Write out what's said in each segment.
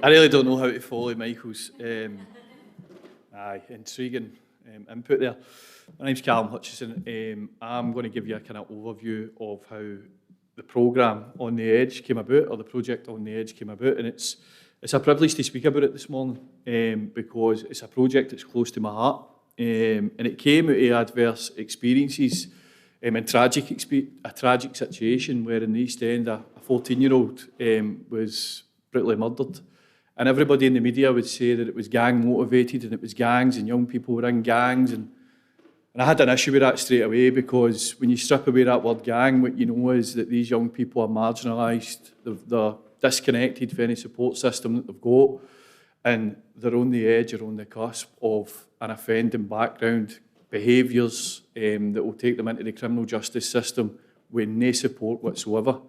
I really don't know how to follow Michael's intriguing input there. My name's Callum Hutchison. I'm going to give you a kind of overview of how the programme On the Edge came about, or the project On the Edge came about, and it's a privilege to speak about it this morning because it's a project that's close to my heart, and it came out of adverse experiences and a tragic situation where in the East End a 14-year-old was brutally murdered. And everybody in the media would say that it was gang motivated and it was gangs and young people were in gangs. And I had an issue with that straight away, because when you strip away that word gang, what you know is that these young people are marginalised, they're disconnected from any support system that they've got, and they're on the edge or on the cusp of an offending background, behaviours that will take them into the criminal justice system with no support whatsoever.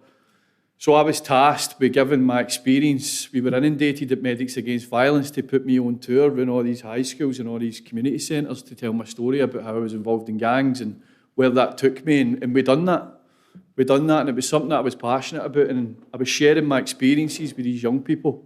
So I was tasked with, given my experience, we were inundated at Medics Against Violence, to put me on tour in all these high schools and all these community centres to tell my story about how I was involved in gangs and where that took me. And we done that. And it was something that I was passionate about, and I was sharing my experiences with these young people.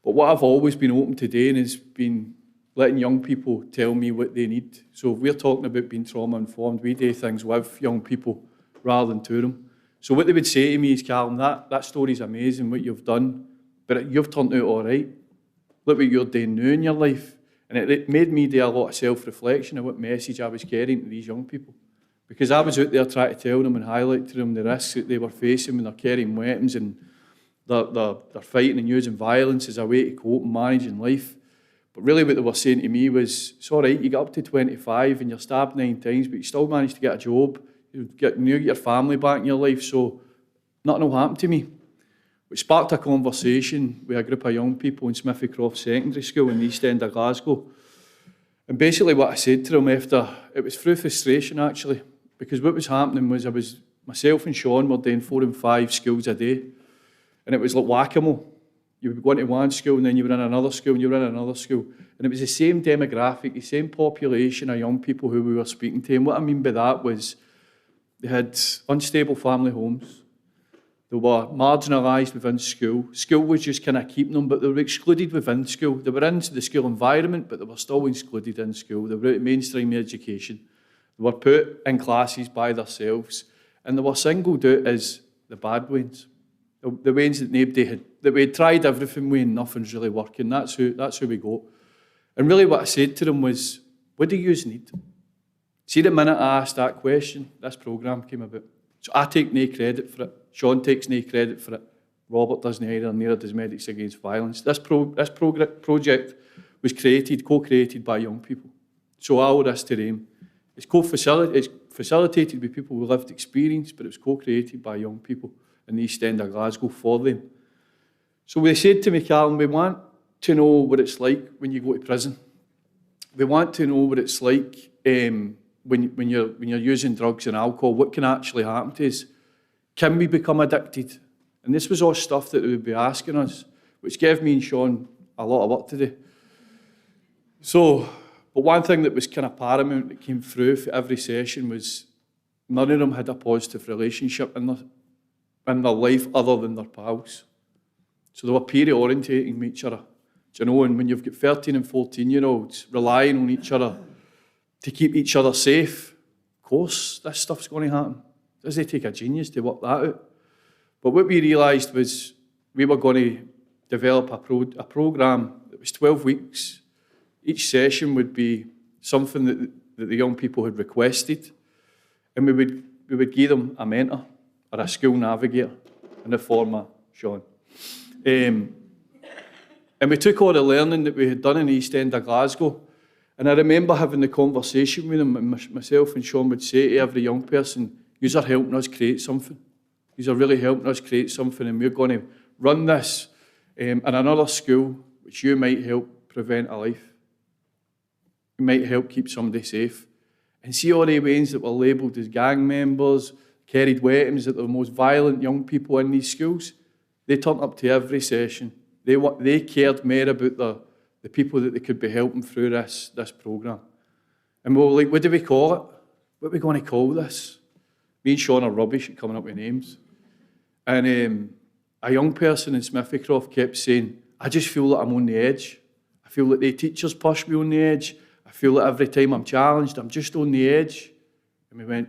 But what I've always been open to doing is been letting young people tell me what they need. So if we're talking about being trauma-informed, we do things with young people rather than to them. So what they would say to me is, Callum, that story's amazing, what you've done, but you've turned out all right. Look what you're doing now in your life. And it made me do a lot of self-reflection of what message I was carrying to these young people. Because I was out there trying to tell them and highlight to them the risks that they were facing when they're carrying weapons and they're fighting and using violence as a way to cope and managing life. But really what they were saying to me was, it's all right, you get up to 25 and you're stabbed 9 times, but you still managed to get a job. You get your family back in your life, so nothing will happen to me. Which sparked a conversation with a group of young people in Smithy Croft Secondary School in the East End of Glasgow. And basically what I said to them after, it was through frustration actually, because what was happening was myself and Shaun were doing 4 and 5 schools a day, and it was like whack-a-mole. You would go into one school and then you were in another school and you were in another school. And it was the same demographic, the same population of young people who we were speaking to. And what I mean by that was, they had unstable family homes. They were marginalised within school. School was just kind of keeping them, but they were excluded within school. They were into the school environment, but they were still excluded in school. They were out of mainstream education. They were put in classes by themselves. And they were singled out as the bad ones. The ones that nobody had, that we had tried everything with and nothing's really working. That's who we got. And really what I said to them was, what do you need? See, the minute I asked that question, this programme came about. So I take no credit for it. Shaun takes no credit for it. Robert doesn't either, neither does Medics Against Violence. This project was co-created by young people. So I owe this to them. It's facilitated by people with lived experience, but it was co-created by young people in the East End of Glasgow for them. So they said to me, Callum, we want to know what it's like when you go to prison. We want to know what it's like when you're using drugs and alcohol, what can actually happen to us? Can we become addicted? And this was all stuff that they would be asking us, which gave me and Shaun a lot of work to do. So, but one thing that was kind of paramount that came through for every session was none of them had a positive relationship in their life other than their pals. So they were peer-orientating with each other. Do you know, and when you've got 13 and 14-year-olds relying on each other to keep each other safe, of course, this stuff's going to happen. It doesn't take a genius to work that out. But what we realised was we were going to develop a programme that was 12 weeks. Each session would be something that the young people had requested, and we would give them a mentor or a school navigator in the form of Shaun. And we took all the learning that we had done in the East End of Glasgow. And I remember having the conversation with them, and myself and Shaun would say to every young person, "Yous are helping us create something. Yous are really helping us create something, and we're going to run this in another school, which you might help prevent a life. You might help keep somebody safe." And see all the ones that were labelled as gang members, carried weapons, that were the most violent young people in these schools, they turned up to every session. They cared more about the people that they could be helping through this programme. And we were like, what do we call it? What are we going to call this? Me and Shaun are rubbish at coming up with names. And a young person in Smithycroft kept saying, I just feel that I'm on the edge. I feel that the teachers push me on the edge. I feel that every time I'm challenged, I'm just on the edge. And we went,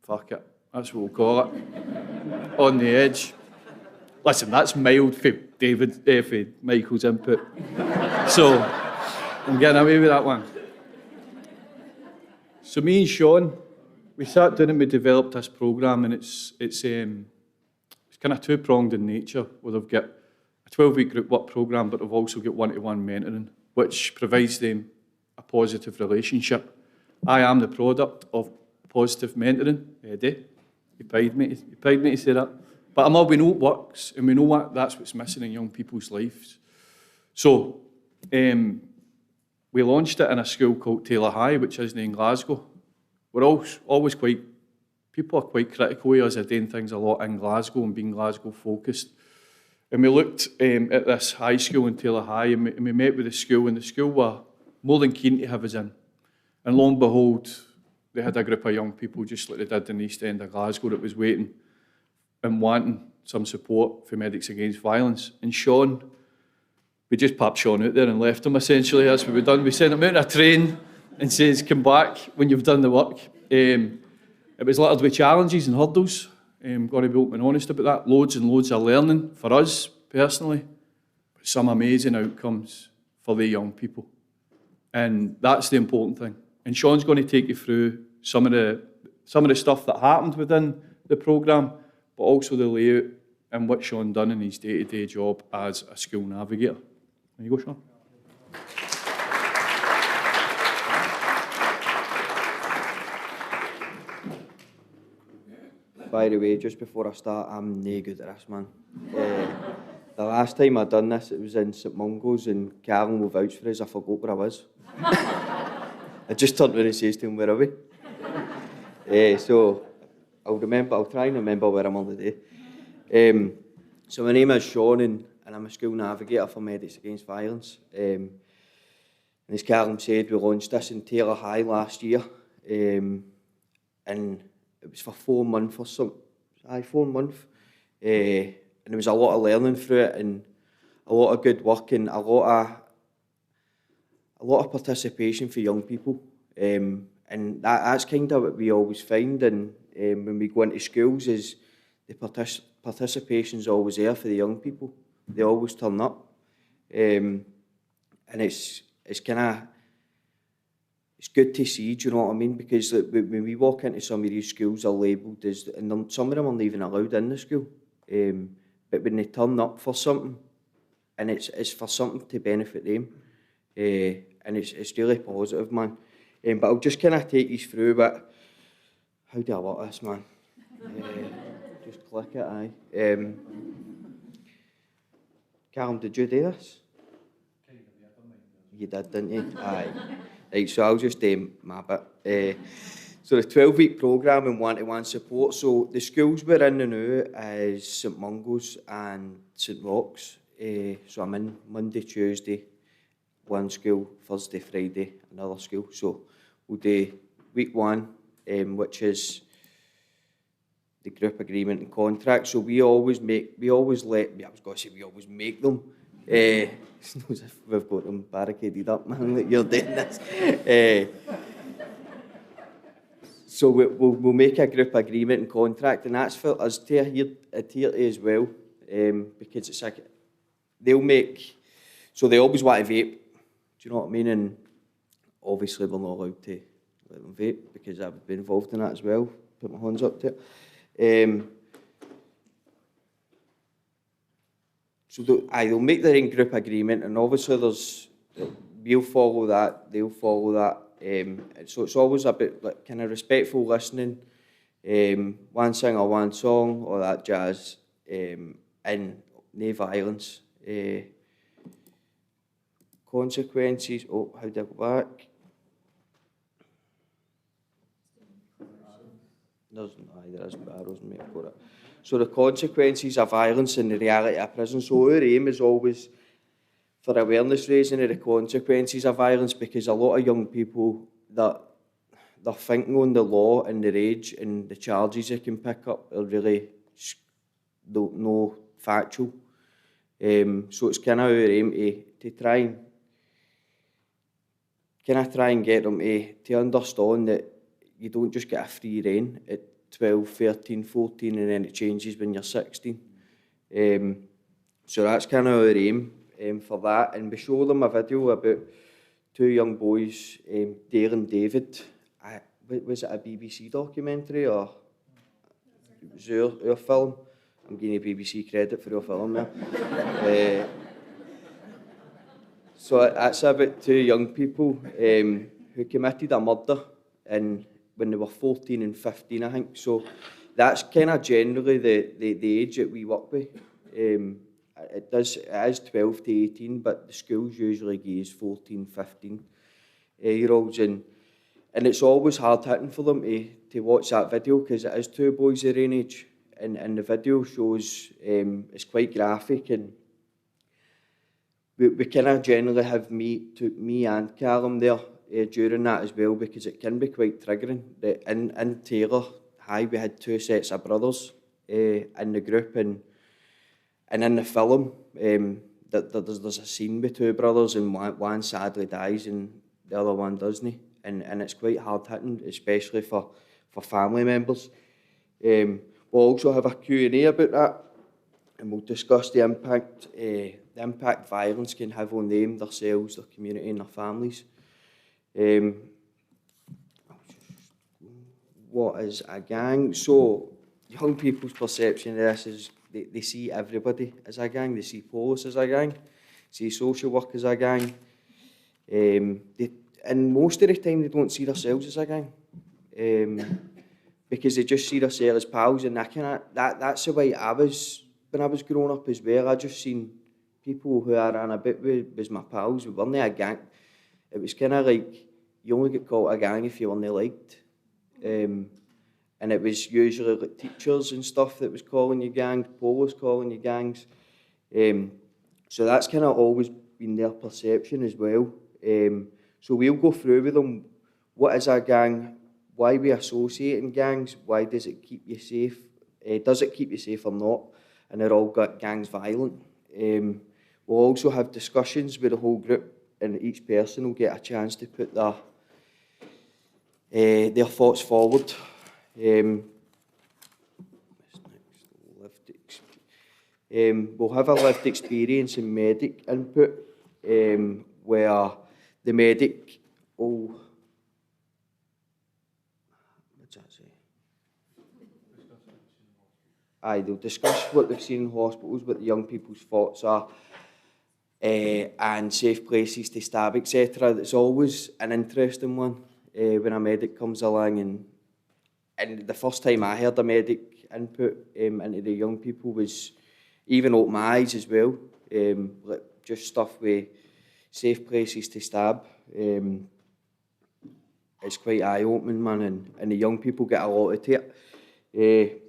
fuck it, that's what we'll call it, on the edge. Listen, that's mild for for Michael's input. So, I'm getting away with that one. So me and Shaun, we sat down and we developed this programme, and it's kind of two-pronged in nature, where they've got a 12-week group work programme, but they've also got one-to-one mentoring, which provides them a positive relationship. I am the product of positive mentoring. Eddie, you paid me to say that. But we know it works, and we know that's what's missing in young people's lives. So, we launched it in a school called Taylor High, which is in Glasgow. We're always people are quite critical of us of doing things a lot in Glasgow and being Glasgow focused. And we looked at this high school in Taylor High, and we met with the school, and the school were more than keen to have us in. And lo and behold, they had a group of young people, just like they did in the East End of Glasgow, that was waiting and wanting some support for Medics Against Violence. And Shaun, we just popped Shaun out there and left him, essentially. That's what we've done. We sent him out in a train and says, come back when you've done the work. It was littered with challenges and hurdles. Got to be open and honest about that. Loads and loads of learning for us, personally. But some amazing outcomes for the young people. And that's the important thing. And Shaun's going to take you through some of the stuff that happened within the programme, but also the layout and what Shaun done in his day-to-day job as a school navigator. There you go, Shaun. By the way, just before I start, I'm no good at this, man. The last time I done this, it was in St Mungo's, and Callum will vouch for us. I forgot where I was. I just turned around and says to him, where are we? So I'll try and remember where I'm on the day. So my name is Shaun, and I'm a school navigator for Medics Against Violence. And as Callum said, we launched this in Taylor High last year. And it was for 4 months or something. 4 months. And there was a lot of learning through it, and a lot of good work, and a lot of participation for young people. And that's kind of what we always find, and when we go into schools, is the participation is always there for the young people. They always turn up. And it's kind of, it's good to see, do you know what I mean? Because when we walk into some of these schools, they're labelled as, and some of them aren't even allowed in the school. But when they turn up for something, and it's for something to benefit them, and it's really positive, man. But I'll just kind of take you through, but how do I work this, man? Just click it, aye. Callum, did you do this? You did, didn't you? Aye. Right, so I'll just do my bit. So the 12-week programme and one-to-one support. So the schools we're in now is St Mungo's and St Roch's. So I'm in Monday, Tuesday, one school, Thursday, Friday, another school. So we'll do week 1, which is the group agreement and contract. So we always make them. We've got them barricaded up, man, that you're doing this. So we'll make a group agreement and contract, and that's for us to adhere to as well, because it's like, they always want to vape, do you know what I mean? And obviously we're not allowed to let them vape, because I would be involved in that as well, put my hands up to it. So they'll make their own group agreement, and obviously we'll follow that, they'll follow that. So it's always a bit like kind of respectful listening, one singer, one song, all that jazz, and no violence. Consequences, how do I go back? There isn't arrows, mate, I've got it. So the consequences of violence and the reality of prison. So our aim is always for awareness raising of the consequences of violence, because a lot of young people that they're thinking on the law and their age and the charges they can pick up are really don't know factual. So it's kind of our aim to try and get them to understand that you don't just get a free rein at 12, 13, 14 and then it changes when you're 16. So that's kind of our aim for that. And we show them a video about two young boys, Dare and David. Was it a BBC documentary or it was our film? I'm giving BBC credit for our film there. So that's about two young people who committed a murder when they were 14 and 15, I think. So that's kind of generally the age that we work with. It is 12 to 18, but the schools usually give 14, 15 year olds. And it's always hard hitting for them to watch that video because it is two boys their own age. And the video shows it's quite graphic, and we kind of generally have me and Callum there during that as well, because it can be quite triggering. In Taylor High we had two sets of brothers in the group, and in the film there's a scene with two brothers, and one sadly dies and the other one doesn't, and it's quite hard hitting, especially for family members. We'll also have a Q&A about that, and we'll discuss the impact violence can have on them, themselves, their community and their families. What is a gang? So young people's perception of this is they see everybody as a gang. They see police as a gang, see social work as a gang. And most of the time they don't see themselves as a gang, because they just see themselves as pals, and that's the way I was when I was growing up as well. I just seen people who I ran a bit with was my pals. We weren't a gang. It was kind of like you only get called a gang if you weren't liked. And it was usually like teachers and stuff that was calling you gangs, police calling you gangs. So that's kind of always been their perception as well. So we'll go through with them what is a gang, why we associate in gangs, why does it keep you safe, does it keep you safe or not, and they're all got gangs violent. We'll also have discussions with the whole group, and each person will get a chance to put their thoughts forward. We'll have a lived experience and medic input, where the medic will, what's that say? They'll discuss what they've seen in hospitals, what the young people's thoughts are, and safe places to stab, etc. It's always an interesting one when a medic comes along, and the first time I heard a medic input into the young people was even opened my eyes as well. Like just stuff with safe places to stab. It's quite eye-opening, man, and the young people get a lot out of it.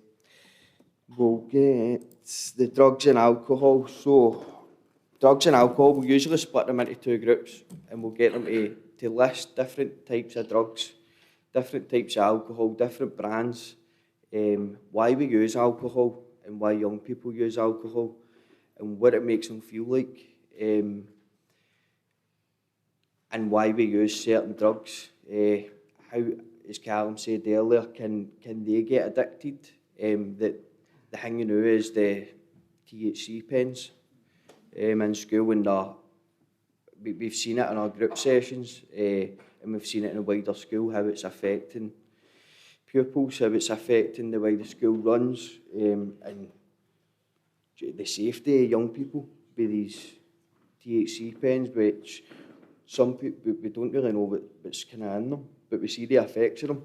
We'll get the drugs and alcohol. So drugs and alcohol, we'll usually split them into two groups, and we'll get them to list different types of drugs, different types of alcohol, different brands, why we use alcohol and why young people use alcohol and what it makes them feel like, and why we use certain drugs. How, as Callum said earlier, can they get addicted? The thing you know is the THC pens in school, and we've seen it in our group sessions, and we've seen it in the wider school, how it's affecting pupils, how it's affecting the way the school runs, and the safety of young people with these THC pens, which some people, we don't really know what's kind of in them, but we see the effects of them.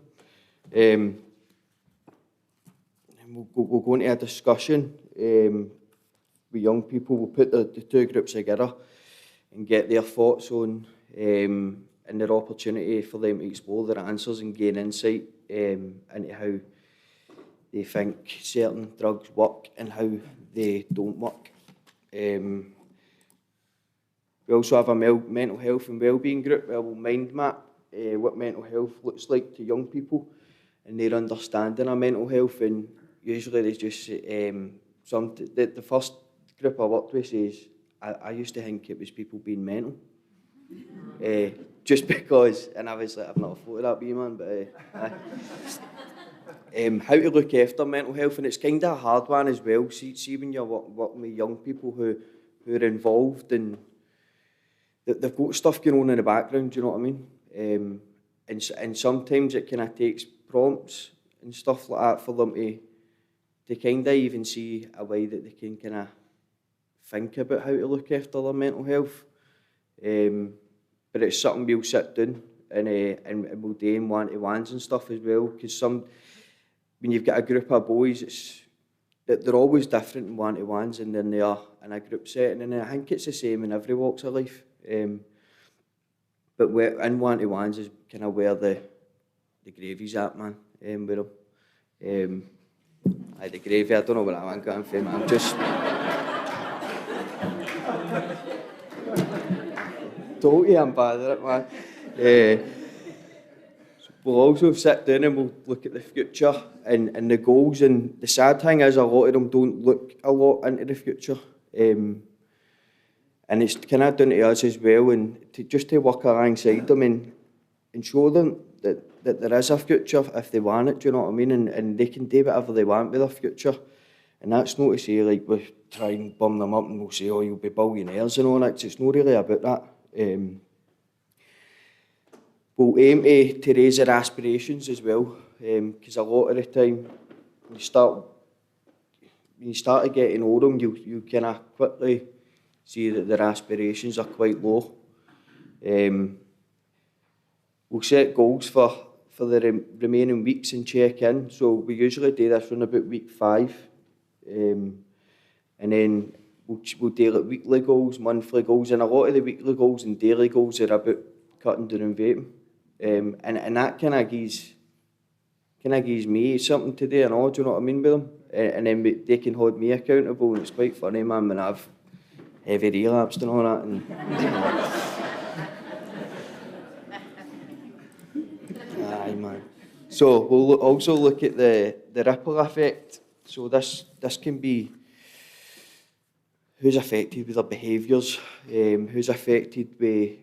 And we'll go into a discussion with young people. We'll put the two groups together and get their thoughts on and their opportunity for them to explore their answers and gain insight into how they think certain drugs work and how they don't work. We also have a mental health and wellbeing group where we'll mind map what mental health looks like to young people and their understanding of mental health. And usually there's just the first group I worked with says, I used to think it was people being mental. Just because, and obviously I've not a photo of that wee man, but how to look after mental health, and it's kind of a hard one as well. See when you're working with young people who are involved and they've got stuff going on in the background, do you know what I mean? And sometimes it kind of takes prompts and stuff like that for them to kind of even see a way that they can kind of think about how to look after their mental health. But it's something we'll sit down and we'll do in one-to-ones and stuff as well, because when you've got a group of boys, they're always different in one-to-ones and then they are in a group setting, and I think it's the same in every walks of life. But in one-to-ones is kind of where the gravy's at, man, with them. The gravy, I don't know what I'm going for, man. I'm just... Told you I'm bad at it, man. We'll also sit down and we'll look at the future and the goals, and the sad thing is a lot of them don't look a lot into the future. And it's kind of down to us as well, and just to work alongside them and show them that there is a future if they want it, do you know what I mean? And they can do whatever they want with their future. And that's not to say like we try and bum them up and we'll say, oh, you'll be billionaires and all that. It's not really about that. We'll aim to raise their aspirations as well, because a lot of the time when you start to get to know them, you kind of quickly see that their aspirations are quite low. We'll set goals for the remaining weeks and check in. So we usually do this from about week 5, and then we'll do like weekly goals, monthly goals, and a lot of the weekly goals and daily goals are about cutting down on vaping. And that kind of gives me something to do and all, do you know what I mean, with them? And then they can hold me accountable, and it's quite funny, man, when I've heavy relapsed and all that. And aye, man. So we'll also look at the ripple effect. So this can be who's affected with their behaviours, who's affected with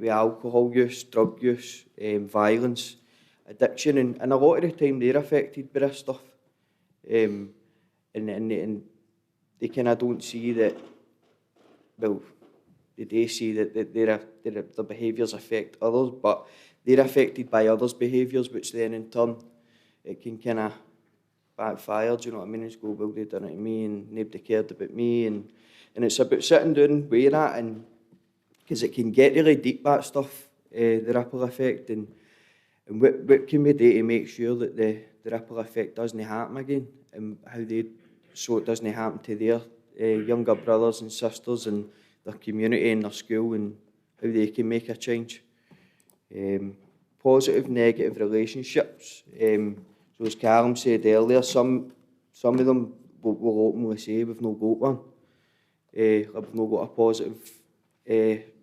alcohol use, drug use, violence, addiction, and a lot of the time they're affected by this stuff. And they kind of don't see that, well, they do see that their behaviours affect others, but they're affected by others' behaviours, which then in turn, it can kind of backfire, do you know what I mean? It's go, well, they done it to me and nobody cared about me, and it's about sitting down with that, and because it can get really deep, that stuff, the ripple effect, and what can we do to make sure that the ripple effect doesn't happen again, and so it doesn't happen to their younger brothers and sisters and their community and their school, and how they can make a change. Positive, negative relationships. So as Callum said earlier, some of them will openly say we've not got one. We've not got a positive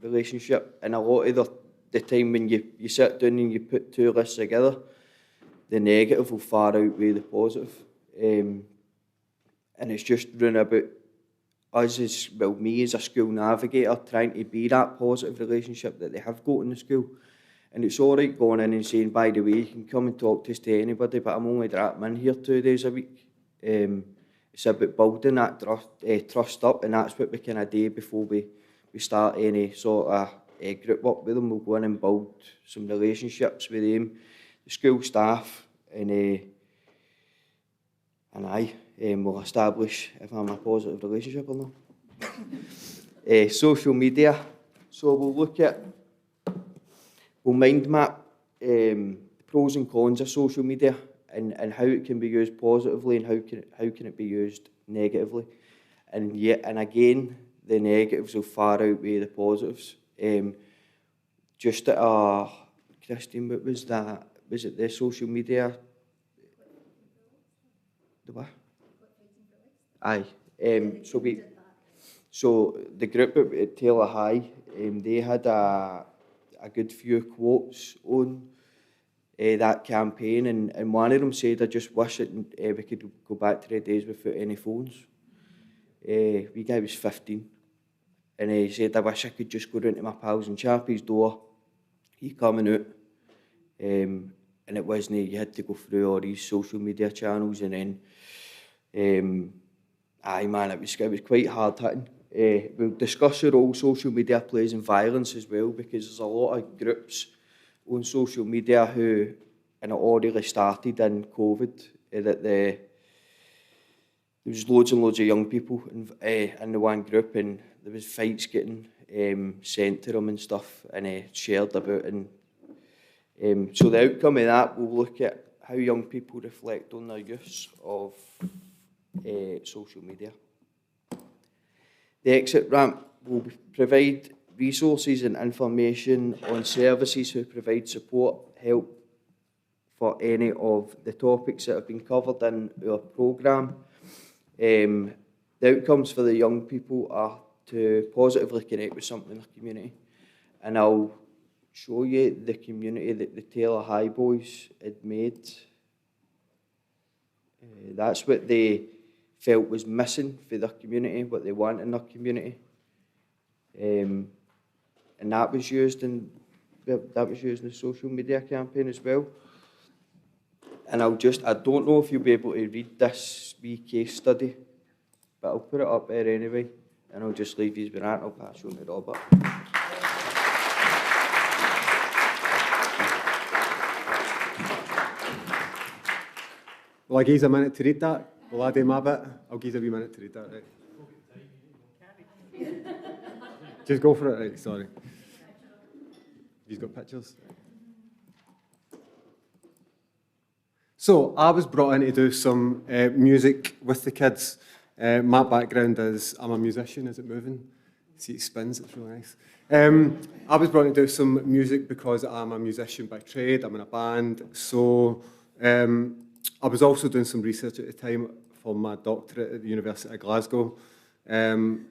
relationship, and a lot of the time when you sit down and you put two lists together, the negative will far outweigh the positive. And it's just run about us as, well, me as a school navigator trying to be that positive relationship that they have got in the school. And it's all right going in and saying, by the way, you can come and talk to us to anybody, but I'm only dropping in here 2 days a week. It's about building that trust up, and that's what we kind of do before we start any sort of group work with them. We'll go in and build some relationships with them, the school staff, and we'll establish if I'm a positive relationship or not. Social media. So we'll mind map the pros and cons of social media, and how it can be used positively and how can it be used negatively. And again, the negatives will far outweigh the positives. Just at Christine, what was that? Was it the social media? The what? Aye. So the group at Taylor High, they had a good few quotes on that campaign, and one of them said, I just wish we could go back to the days without any phones. wee guy was 15, and he said, I wish I could just go round to my pals and Chappie's door. He coming out, and it wasn't, you had to go through all these social media channels, and then, aye man, it was quite hard hitting. We'll discuss the role social media plays in violence as well, because there's a lot of groups on social media who, and it all really started in COVID, that there was loads and loads of young people in the one group, and there was fights getting sent to them and stuff, and shared about, and so the outcome of that, we'll look at how young people reflect on their use of social media. The exit ramp will provide resources and information on services who provide support, help for any of the topics that have been covered in our programme. The outcomes for the young people are to positively connect with something in their community. And I'll show you the community that the Taylor High boys had made. That's what they felt was missing for their community, what they want in their community. And that was used in the social media campaign as well. And I don't know if you'll be able to read this wee case study, but I'll put it up there anyway, and I'll just leave you with that, and I'll pass you on to Robert. Will I give you a minute to read that? Will I do my bit? I'll give you a wee minute to read that, right? Just go for it, right? Sorry. You've got pictures? So, I was brought in to do some music with the kids. My background is, I'm a musician. Is it moving? See, it spins, it's really nice. I was brought in to do some music because I'm a musician by trade. I'm in a band. So, I was also doing some research at the time for my doctorate at the University of Glasgow.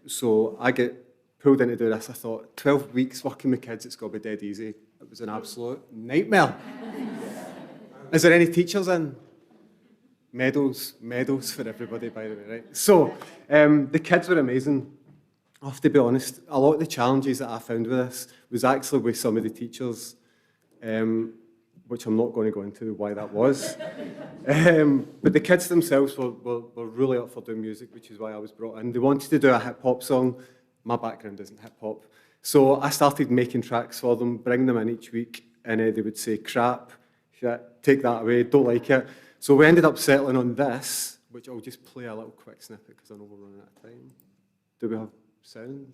So I get pulled in to do this. I thought, 12 weeks working with kids, it's got to be dead easy. It was an absolute nightmare. Is there any teachers in? Medals for everybody, by the way, right? So the kids were amazing. I have to be honest, a lot of the challenges that I found with this was actually with some of the teachers, which I'm not going to go into why that was. But the kids themselves were really up for doing music, which is why I was brought in. They wanted to do a hip-hop song. My background isn't hip-hop. So I started making tracks for them, bring them in each week, and they would say, crap, shit, take that away, don't like it. So we ended up settling on this, which I'll just play a little quick snippet because I know we're running out of time. Do we have sound?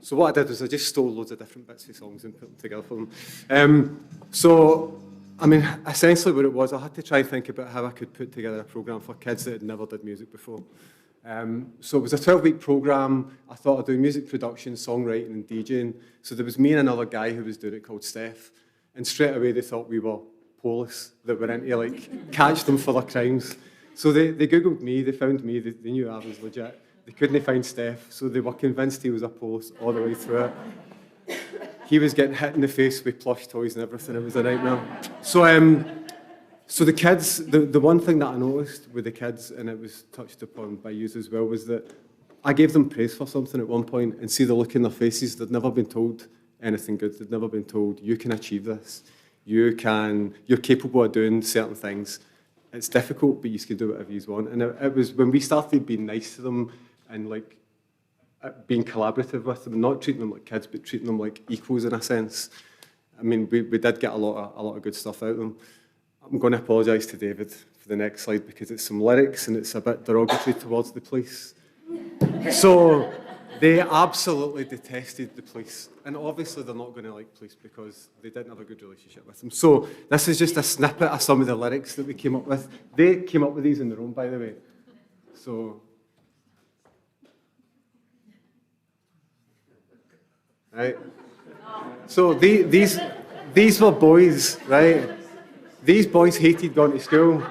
So what I did was I just stole loads of different bits of songs and put them together for them. So, I mean, essentially what it was, I had to try and think about how I could put together a programme for kids that had never did music before. So it was a 12-week programme. I thought I'd do music production, songwriting and DJing. So there was me and another guy who was doing it called Steph. And straight away they thought we were police, that were into like catch them for their crimes. So they Googled me, they found me, they knew I was legit. They couldn't find Steph, so they were convinced he was a police all the way through it. He was getting hit in the face with plush toys and everything. It was a nightmare. So the kids, the one thing that I noticed with the kids, and it was touched upon by you as well, was that I gave them praise for something at one point and see the look in their faces. They'd never been told anything good. They'd never been told, you can achieve this. You're capable of doing certain things. It's difficult, but you can do whatever you want. And it was when we started being nice to them and like being collaborative with them, not treating them like kids, but treating them like equals in a sense. I mean, we did get a lot of good stuff out of them. I'm going to apologise to David for the next slide because it's some lyrics and it's a bit derogatory towards the police. So they absolutely detested the police. And obviously they're not going to like police because they didn't have a good relationship with them. So this is just a snippet of some of the lyrics that we came up with. They came up with these on their own, by the way. So... Right. So these these were boys, right? These boys hated going to school,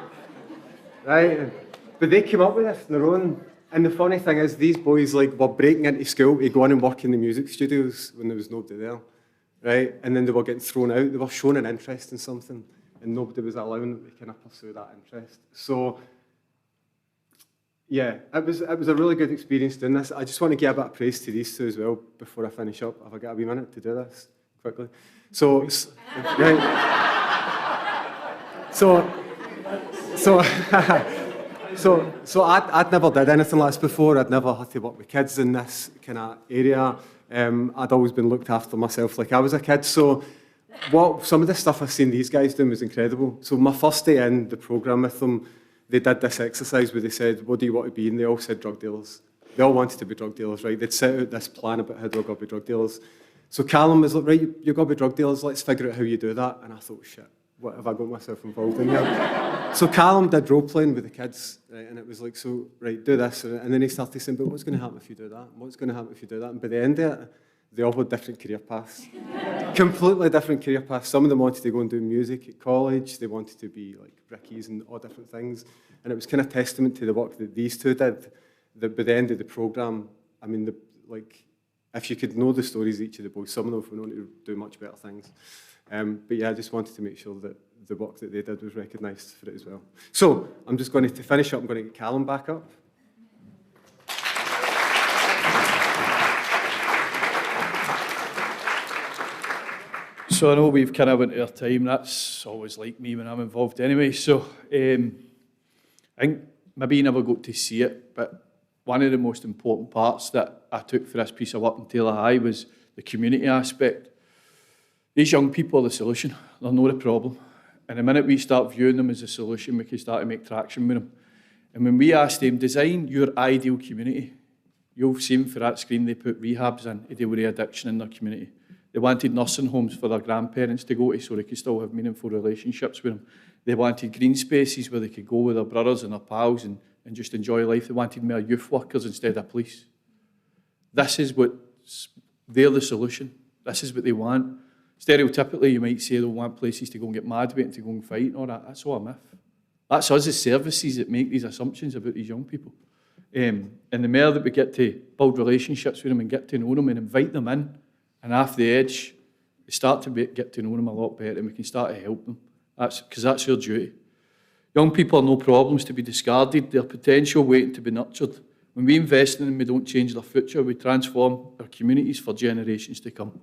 right? But they came up with this on their own. And the funny thing is, these boys like were breaking into school to go in and work in the music studios when there was nobody there, right? And then they were getting thrown out. They were showing an interest in something, and nobody was allowing them to kind of pursue that interest. So, yeah, it was a really good experience doing this. I just want to give a bit of praise to these two as well before I finish up. Have I got a wee minute to do this quickly? So, right. So I'd never did anything like this before. I'd never had to work with kids in this kind of area. I'd always been looked after myself like I was a kid. So some of the stuff I've seen these guys doing was incredible. So my first day in the programme with them, they did this exercise where they said, what do you want to be? And they all said drug dealers. They all wanted to be drug dealers, right? They'd set out this plan about how they were going to be drug dealers. So Callum was like, right, you're going to be drug dealers. Let's figure out how you do that. And I thought, shit, what have I got myself involved in here? So Callum did role playing with the kids, right? And it was like, so, right, do this. And then he started saying, but what's going to happen if you do that? What's going to happen if you do that? And by the end of it, they all had different career paths. Completely different career paths. Some of them wanted to go and do music at college. They wanted to be like brickies and all different things. And it was kind of testament to the work that these two did, that by the end of the programme, I mean, if you could know the stories of each of the boys, some of them went on to do much better things. But yeah, I just wanted to make sure that the work that they did was recognised for it as well. So I'm just going to finish up. I'm going to get Callum back up. So I know we've kind of went to our time. That's always like me when I'm involved anyway. So I think maybe you never got to see it, but one of the most important parts that I took for this piece of work in Taylor High was the community aspect. These young people are the solution. They're not the problem. And the minute we start viewing them as a solution, we can start to make traction with them. And when we asked them, design your ideal community, you'll see for that screen they put rehabs in to deal with the addiction in their community. They wanted nursing homes for their grandparents to go to so they could still have meaningful relationships with them. They wanted green spaces where they could go with their brothers and their pals and just enjoy life. They wanted more youth workers instead of police. This is they're the solution. This is what they want. Stereotypically, you might say they'll want places to go and get mad about and to go and fight and all that. That's all a myth. That's us as services that make these assumptions about these young people. And the more that we get to build relationships with them and get to know them and invite them in, and off the edge, we start to get to know them a lot better and we can start to help them. Because that's our duty. Young people are no problems to be discarded. They're potential waiting to be nurtured. When we invest in them, we don't change their future. We transform our communities for generations to come.